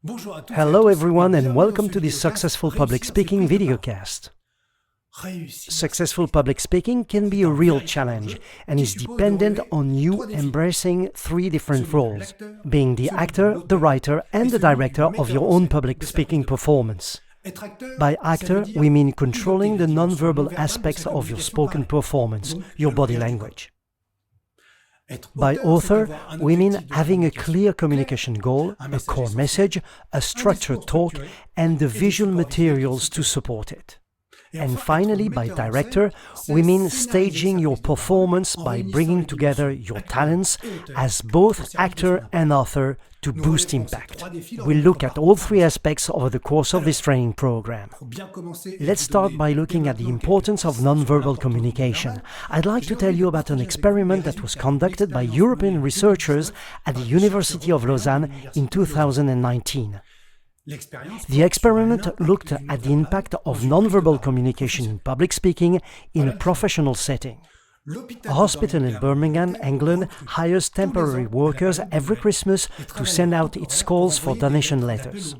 Hello everyone and welcome to this Successful Public Speaking videocast. Successful public speaking can be a real challenge and is dependent on you embracing three different roles, being the actor, the writer and the director of your own public speaking performance. By actor, we mean controlling the non-verbal aspects of your spoken performance, your body language. By author, we mean having a clear communication goal, a core message, a structured talk, and the visual materials to support it. And finally, by director, we mean staging your performance by bringing together your talents as both actor and author to boost impact. We'll look at all three aspects over the course of this training program. Let's start by looking at the importance of nonverbal communication. I'd like to tell you about an experiment that was conducted by European researchers at the University of Lausanne in 2019. The experiment looked at the impact of nonverbal communication in public speaking in a professional setting. A hospital in Birmingham, England, hires temporary workers every Christmas to send out its calls for donation letters.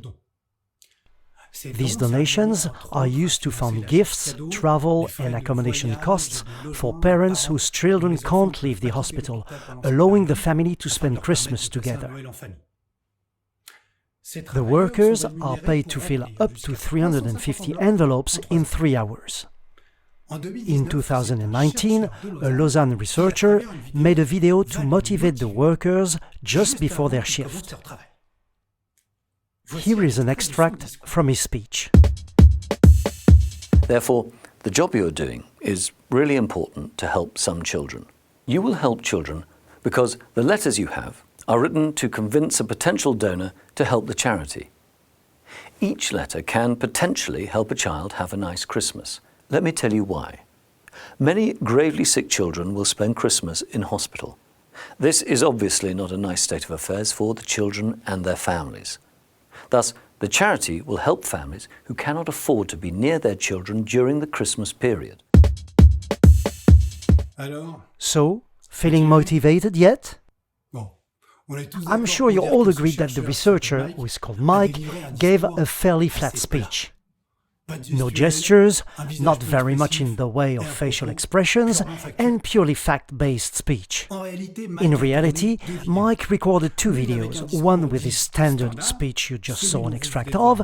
These donations are used to fund gifts, travel and accommodation costs for parents whose children can't leave the hospital, allowing the family to spend Christmas together. The workers are paid to fill up to 350 envelopes in 3 hours. In 2019, a Lausanne researcher made a video to motivate the workers just before their shift. Here is an extract from his speech. Therefore, the job you are doing is really important to help some children. You will help children because the letters you have are written to convince a potential donor to help the charity. Each letter can potentially help a child have a nice Christmas. Let me tell you why. Many gravely sick children will spend Christmas in hospital. This is obviously not a nice state of affairs for the children and their families. Thus, the charity will help families who cannot afford to be near their children during the Christmas period. So, feeling motivated yet? I'm sure you all agree that the researcher, who is called Mike, gave a fairly flat speech. No gestures, not very much in the way of facial expressions, and purely fact-based speech. In reality, Mike recorded two videos, one with his standard speech you just saw an extract of,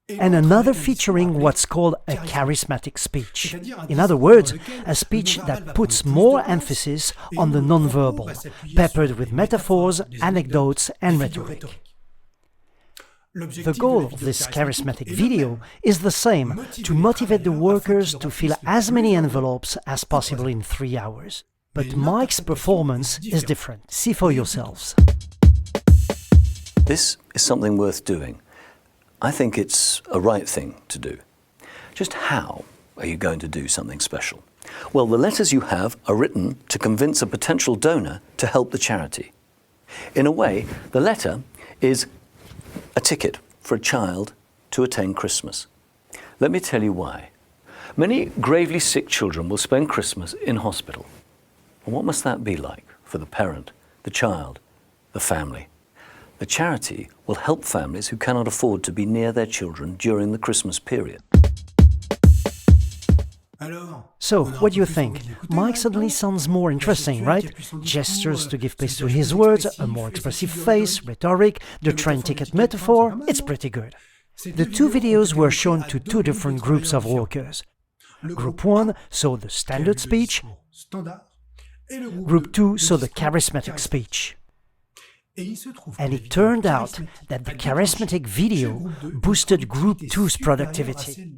and another featuring what's called a charismatic speech. In other words, a speech that puts more emphasis on the nonverbal, peppered with metaphors, anecdotes, and rhetoric. The goal of this charismatic video is the same, to motivate the workers to fill as many envelopes as possible in 3 hours. But Mike's performance is different. See for yourselves. This is something worth doing. I think it's a right thing to do. Just how are you going to do something special? Well, the letters you have are written to convince a potential donor to help the charity. In a way, the letter is a ticket for a child to attend Christmas. Let me tell you why. Many gravely sick children will spend Christmas in hospital. And what must that be like for the parent, the child, the family? The charity will help families who cannot afford to be near their children during the Christmas period. So, what do you think? Mike suddenly sounds more interesting, right? Gestures to give place to his words, a more expressive face, rhetoric, the train ticket metaphor, it's pretty good. The two videos were shown to two different groups of workers. Group 1 saw the standard speech, Group 2 saw the charismatic speech. And it turned out that the charismatic video boosted Group 2's productivity.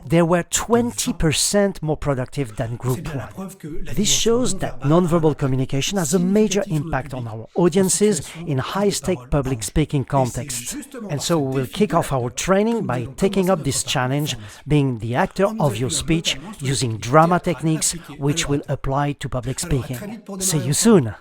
They were 20% more productive than Group 1. This shows that nonverbal communication has a major impact on our audiences in high-stake public speaking contexts. And so we will kick off our training by taking up this challenge, being the actor of your speech using drama techniques which will apply to public speaking. See you soon!